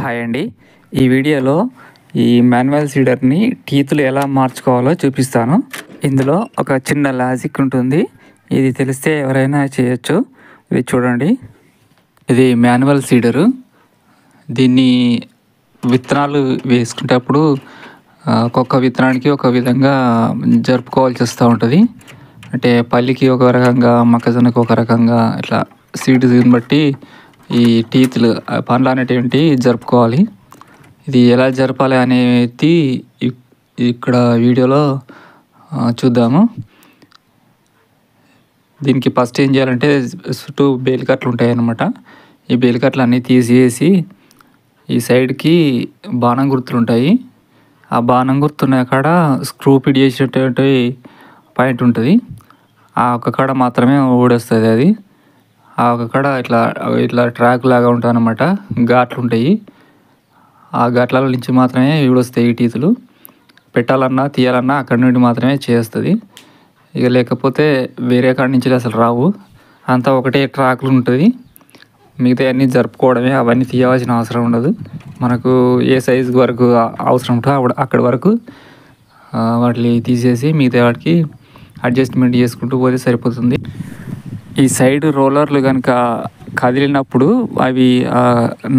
Hi అండి. ఈ వీడియోలో ఈ మాన్యువల్ సీడర్ని టీతులు ఎలా మార్చుకోవాలో చూపిస్తాను. ఇందులో ఒక చిన్న లాజిక్ ఉంటుంది. ఇది తెలిస్తే ఎవరైనా చేయొచ్చు. ఇది చూడండి, ఇది మాన్యువల్ సీడరు. దీన్ని విత్తనాలు వేసుకునేటప్పుడు ఒక్కొక్క విత్తనానికి ఒక విధంగా జరుపుకోవాల్సి వస్తూ ఉంటుంది. అంటే పల్లికి ఒక రకంగా, మొక్కజొన్నకి ఒక రకంగా, ఇట్లా సీడ్స్ని బట్టి ఈ టీతులు పండ్లు అనేటువంటి జరుపుకోవాలి. ఇది ఎలా జరపాలి అనేది ఇక్కడ వీడియోలో చూద్దాము. దీనికి ఫస్ట్ ఏం చేయాలంటే చుట్టూ బేలికట్లు ఉంటాయి అన్నమాట. ఈ బేలికట్లు అన్నీ తీసేసి ఈ సైడ్కి బాణం గుర్తులు ఉంటాయి. ఆ బాణం గుర్తున్న కాడ స్క్రూ ఫిట్ చేసేటువంటి పాయింట్ ఉంటుంది. ఆ ఒక్క కాడ మాత్రమే ఊడొస్తుంది. అది ఆ ఒక కాడ ఇట్లా ట్రాక్ లాగా ఉంటుంది అన్నమాట. ఘాట్లు ఉంటాయి. ఆ ఘాట్ల నుంచి మాత్రమే ఊడొస్తాయి ఈ టీతులు. పెట్టాలన్నా తీయాలన్నా అక్కడి నుండి మాత్రమే చేస్తుంది. ఇక లేకపోతే వేరే కాడి నుంచి అసలు రావు. అంతా ఒకటే ట్రాక్లు ఉంటుంది. మిగతా అన్నీ జరుపుకోవడమే. అవన్నీ తీయవలసిన అవసరం ఉండదు. మనకు ఏ సైజు వరకు అవసరం ఉంటుందో అక్కడి వరకు వాటిని తీసేసి మిగతా వాటికి అడ్జస్ట్మెంట్ చేసుకుంటూ పోతే సరిపోతుంది. ఈ సైడ్ రోలర్లు కనుక కదిలినప్పుడు అవి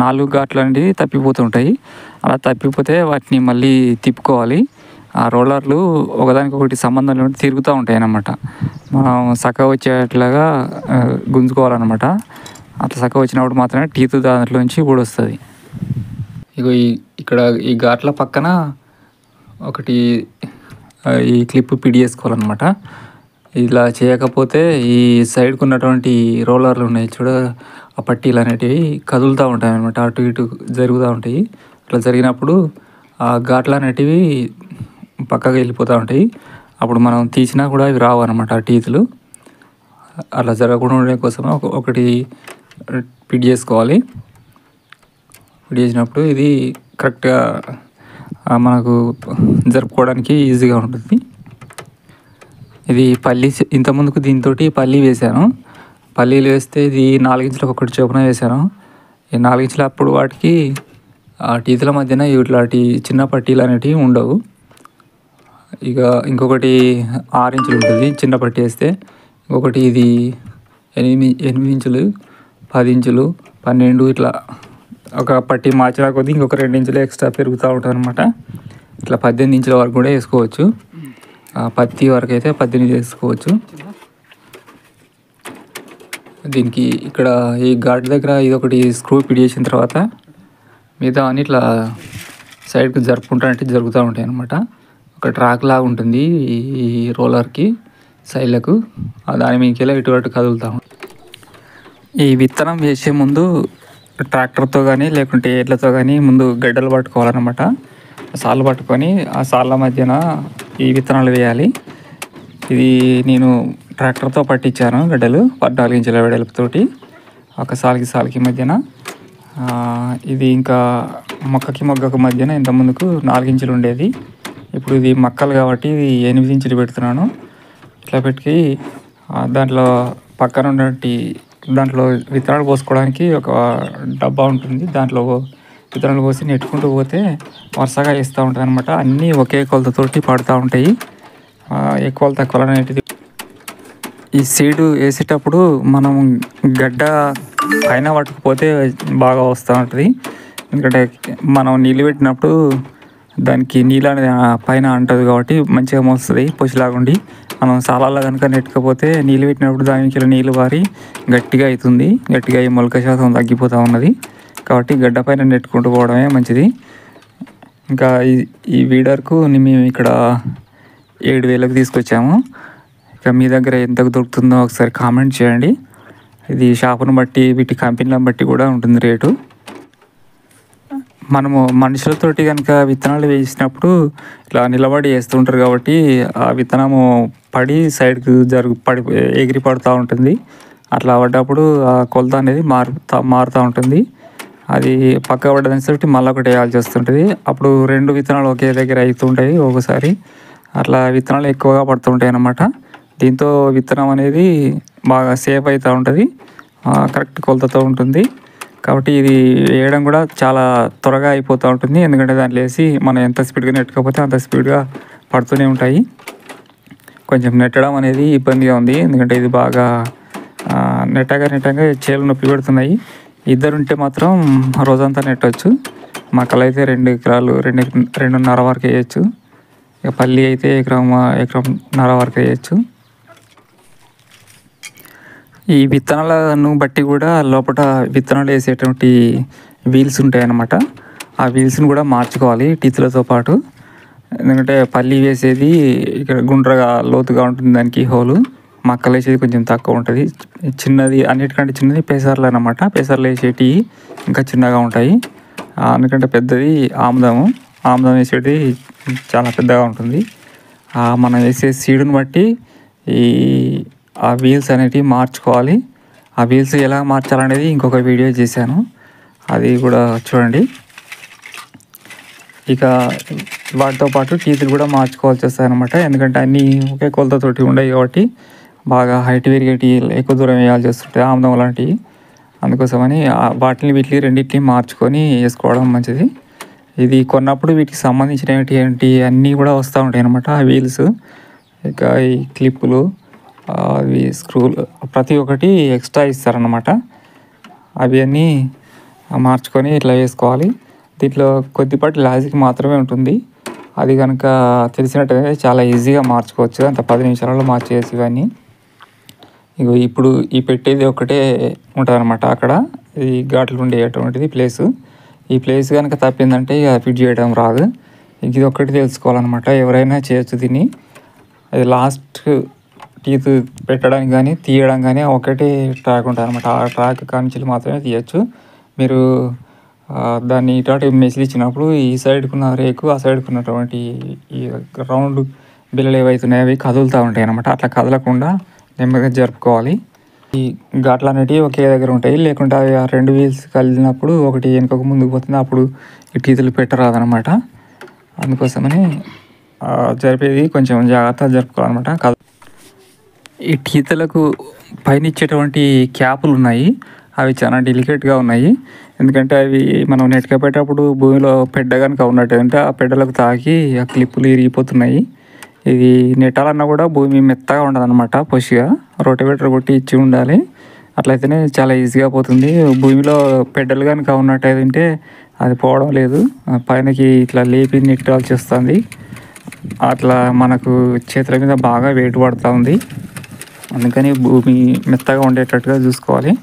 4 ఘాట్లు అనేది తప్పిపోతుంటాయి. అలా తప్పిపోతే వాటిని మళ్ళీ తిప్పుకోవాలి. ఆ రోలర్లు ఒకదానికొకటి సంబంధం లేకుండా తిరుగుతూ ఉంటాయి అన్నమాట. మనం చక్కగా వచ్చేట్లాగా గుంజుకోవాలన్నమాట. అట్లా చక్కగా వచ్చినప్పుడు మాత్రమే టీతు దాంట్లోంచి ఊడొస్తుంది. ఇగో ఇక్కడ ఈ ఘాట్ల పక్కన ఒకటి ఈ క్లిప్ పిడి చేసుకోవాలన్నమాట. ఇలా చేయకపోతే ఈ సైడ్కి ఉన్నటువంటి రోలర్లు ఉన్నాయి చూడ, ఆ పట్టీలు అనేటివి కదులుతూ ఉంటాయి అన్నమాట. అటు ఇటు జరుగుతూ ఉంటాయి. అట్లా జరిగినప్పుడు ఆ ఘాట్లు అనేటివి పక్కకి వెళ్ళిపోతూ ఉంటాయి. అప్పుడు మనం తీసినా కూడా అవి రావు అన్నమాట ఆ టీతులు. అట్లా జరగకుండా ఉండే కోసం ఒకటి ఫిట్ చేసుకోవాలి. ఫిట్ చేసినప్పుడు ఇది కరెక్ట్గా మనకు జరుపుకోవడానికి ఈజీగా ఉంటుంది. ఇది పల్లి ఇంతకుముందుకు దీంతో పల్లి వేశాను. పల్లీలు వేస్తే ఇది 4 ఇంచులకు ఒకటి చొప్పున వేశాను. ఈ 4 ఇంచుల అప్పుడు వాటికి ఆ టీతుల మధ్యన ఇట్లాంటి చిన్న పట్టీలు అనేటివి ఉండవు. ఇక ఇంకొకటి 6 ఇంచులు ఉంటుంది చిన్న పట్టీ వేస్తే. ఇంకొకటి ఇది 8 ఇంచులు, 10 ఇంచులు, 12 ఇట్లా ఒక పట్టీ మార్చినా కొద్దీ ఇంకొక 2 ఇంచులు ఎక్స్ట్రా పెరుగుతూ ఉంటుంది అనమాట. ఇట్లా 18 ఇంచుల వరకు కూడా వేసుకోవచ్చు. పత్తి వరకు అయితే 18 వేసుకోవచ్చు. దీనికి ఇక్కడ ఈ ఘాట్ దగ్గర ఇది ఒకటి స్క్రూ ఫిట్ చేసిన తర్వాత మిగతా అన్ని ఇట్లా సైడ్కి జరుపుకుంటానంటే జరుగుతూ ఉంటాయి అన్నమాట. ఒక ట్రాక్ లాగా ఉంటుంది ఈ రోలర్కి సైడ్లకు. దాని మీదకి ఇటు కదులుతాము. ఈ విత్తనం వేసే ముందు ట్రాక్టర్తో కానీ లేకుంటే ఎడ్లతో కానీ ముందు గడ్డలు పట్టుకోవాలన్నమాట. సాళ్ళు పట్టుకొని ఆ సాళ్ళ మధ్యన ఈ విత్తనాలు వేయాలి. ఇది నేను ట్రాక్టర్తో పట్టించాను గడ్డలు 14 ఇంచుల వెడల్పుతోటి ఒక సాలుకి మధ్యన. ఇది ఇంకా మొక్కకు మధ్యన ఇంత ముందుకు 4 ఇంచులు ఉండేది. ఇప్పుడు ఇది మొక్కలు కాబట్టి ఇది 8 ఇంచులు పెడుతున్నాను. ఇట్లా పెట్టి దాంట్లో పక్కన ఉన్నటువంటి దాంట్లో విత్తనాలు పోసుకోవడానికి ఒక డబ్బా ఉంటుంది. దాంట్లో విత్తనాలు పోసి నెట్టుకుంటూ పోతే వరుసగా వేస్తూ ఉంటుంది అనమాట. అన్నీ ఒకే కొలతతోటి పడుతూ ఉంటాయి. ఎక్కువ తక్కువ అనేటిది. ఈ సీడు వేసేటప్పుడు మనం గడ్డ పైన పట్టుకుపోతే బాగా వస్తూ ఉంటుంది. ఎందుకంటే మనం నీళ్ళు పెట్టినప్పుడు దానికి నీళ్ళు అనేది పైన అంటుంది కాబట్టి మంచిగా మోస్తుంది పొచ్చిలాగుండి. మనం సాలాల్లో కనుక నెట్టుకపోతే నీళ్ళు పెట్టినప్పుడు దానికి నీళ్ళు వారి గట్టిగా అవుతుంది. గట్టిగా అయ్యి మొలక శాతం తగ్గిపోతూ ఉన్నది. కాబట్టి గడ్డ పైన నెట్టుకుంటూ పోవడమే మంచిది. ఇంకా ఈ వీడర్కు మేము ఇక్కడ 7,000కు తీసుకొచ్చాము. ఇక మీ దగ్గర ఎంతకు దొరుకుతుందో ఒకసారి కామెంట్ చేయండి. ఇది షాపును బట్టి వీటి కంపెనీలను బట్టి కూడా ఉంటుంది రేటు. మనము మనుషులతోటి కనుక విత్తనాలు వేసినప్పుడు ఇట్లా నిలబడి వేస్తుంటారు కాబట్టి ఆ విత్తనము పడి సైడ్కి ఎగిరి పడుతూ ఉంటుంది. అట్లా పడ్డప్పుడు ఆ కొలత అనేది మారుతూ ఉంటుంది. అది పక్క పడ్డదని చెప్పి మళ్ళీ ఒకటి వేయాల్సి వస్తుంటుంది. అప్పుడు 2 విత్తనాలు ఒకే దగ్గర అవుతుంటాయి ఒకసారి. అట్లా విత్తనాలు ఎక్కువగా పడుతుంటాయి అన్నమాట. దీంతో విత్తనం అనేది బాగా సేఫ్ అవుతూ ఉంటుంది. కరెక్ట్ కొలతతో ఉంటుంది. కాబట్టి ఇది వేయడం కూడా చాలా త్వరగా అయిపోతూ ఉంటుంది. ఎందుకంటే దాంట్లో వేసి మనం ఎంత స్పీడ్గా నెట్టుకపోతే అంత స్పీడ్గా పడుతూనే ఉంటాయి. కొంచెం నెట్టడం అనేది ఇబ్బందిగా ఉంది, ఎందుకంటే ఇది బాగా నెట్టగా చేలు నొప్పి పెడుతున్నాయి. ఇద్దరు ఉంటే మాత్రం రోజంతా నెట్టవచ్చు. మక్కలైతే 2 ఎకరాలు 2.5 వరకు వేయచ్చు. ఇక పల్లి అయితే ఎకరంన్నర వరకు వేయచ్చు. ఈ విత్తనాలను బట్టి కూడా లోపల విత్తనాలు వేసేటువంటి వీల్స్ ఉంటాయి అన్నమాట. ఆ వీల్స్ని కూడా మార్చుకోవాలి టీతులతో పాటు. ఎందుకంటే పల్లి వేసేది ఇక్కడ గుండ్రగా లోతుగా ఉంటుంది, దానికి హోలు. మక్కలు వేసేది కొంచెం తక్కువ ఉంటుంది, చిన్నది. అన్నిటికంటే చిన్నది పెసర్లు అన్నమాట. పెసర్లు వేసేటి ఇంకా చిన్నగా ఉంటాయి. అందుకంటే పెద్దది ఆముదం వేసేది చాలా పెద్దగా ఉంటుంది. మనం వేసే సీడుని బట్టి ఆ వీల్స్ అనేటివి మార్చుకోవాలి. ఆ వీల్స్ ఎలా మార్చాలనేది ఇంకొక వీడియో చేశాను, అది కూడా చూడండి. ఇక వాటితో పాటు టీతులు కూడా మార్చుకోవాల్సి వస్తాయి అన్నమాట. ఎందుకంటే అన్నీ ఒకే కొలతతోటి ఉండవు కాబట్టి బాగా హైట్ పెరిగేటి ఎక్కువ దూరం వేయాల్సి వస్తుంటాయి ఆముదం లాంటివి. అందుకోసమని వీటిని రెండింటిని మార్చుకొని వేసుకోవడం మంచిది. ఇది కొన్నప్పుడు వీటికి సంబంధించినటువంటి అన్నీ కూడా వస్తూ ఉంటాయి అన్నమాట, ఆ వీల్స్. ఇక ఈ క్లిప్పులు, అవి స్క్రూలు, ప్రతి ఒక్కటి ఎక్స్ట్రా ఇస్తారన్నమాట. అవి అన్నీ మార్చుకొని ఇట్లా వేసుకోవాలి. దీంట్లో కొద్దిపాటి లాజిక్ మాత్రమే ఉంటుంది. అది కనుక తెలిసినట్టయితే చాలా ఈజీగా మార్చుకోవచ్చు. అంత 10 నిమిషాలలో మార్చేసి ఇవన్నీ. ఇప్పుడు ఈ పెట్టేది ఒకటే ఉంటుంది అనమాట అక్కడ, ఈ ఘాట్లు ఉండేటువంటిది ప్లేసు. ఈ ప్లేస్ కనుక తప్పిందంటే ఇక ఫిట్ చేయడం రాదు. ఇది ఒక్కటి తెలుసుకోవాలన్నమాట, ఎవరైనా చేయొచ్చు దీన్ని. అది లాస్ట్ టీత్ పెట్టడానికి కానీ తీయడం కానీ ఒకటే ట్రాక్ ఉంటుంది అనమాట. ఆ ట్రాక్ కానించి మాత్రమే తీయచ్చు. మీరు దాన్ని ఇటు మెసిలిచ్చినప్పుడు ఈ సైడ్కి ఉన్న రేకు, ఆ సైడ్కి ఉన్నటువంటి ఈ రౌండ్ బిల్లలు ఏవైతున్నాయి అవి కదులుతూ ఉంటాయి అన్నమాట. అట్లా కదలకుండా నెమ్మదిగా జరుపుకోవాలి. ఈ ఘాట్లు అనేటివి ఒకే దగ్గర ఉంటాయి, లేకుంటే అవి ఆ 2 వీల్స్ కలిసినప్పుడు ఒకటి వెనుకకు ముందుకు పోతుంది, అప్పుడు ఈ టీతులు పెట్టరాదనమాట. అందుకోసమని జరిపేది కొంచెం జాగ్రత్తగా జరుపుకోవాలన్నమాట. ఈ టీతలకు పైన ఇచ్చేటువంటి క్యాపులు ఉన్నాయి, అవి చాలా డెలికేట్గా ఉన్నాయి. ఎందుకంటే అవి మనం నెట్టుకపోయేటప్పుడు భూమిలో పెడ్డ కనుక ఉన్నట్టంటే ఆ పెడ్డలకు తాకి ఆ క్లిప్పులు ఇరిగిపోతున్నాయి. ఇది నెట్టాలన్నా కూడా భూమి మెత్తగా ఉండదన్నమాట, పొషిగా రోటివేటర్ కొట్టి ఇచ్చి ఉండాలి. అట్లయితేనే చాలా ఈజీగా పోతుంది. భూమిలో పెడ్డలు కనుక ఉన్నట్టయితే అది పోవడం లేదు, పైనకి ఇట్లా లేపి నెట్టాల్సి వస్తుంది. అట్లా మనకు చేతుల మీద బాగా వెయిట్ పడుతూ ఉంది. అందుకని భూమి మెత్తగా ఉండేటట్టుగా చూసుకోవాలి.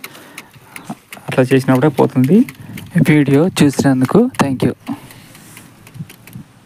అట్లా చేసినప్పుడే పోతుంది. వీడియో చూసినందుకు థ్యాంక్ యూ.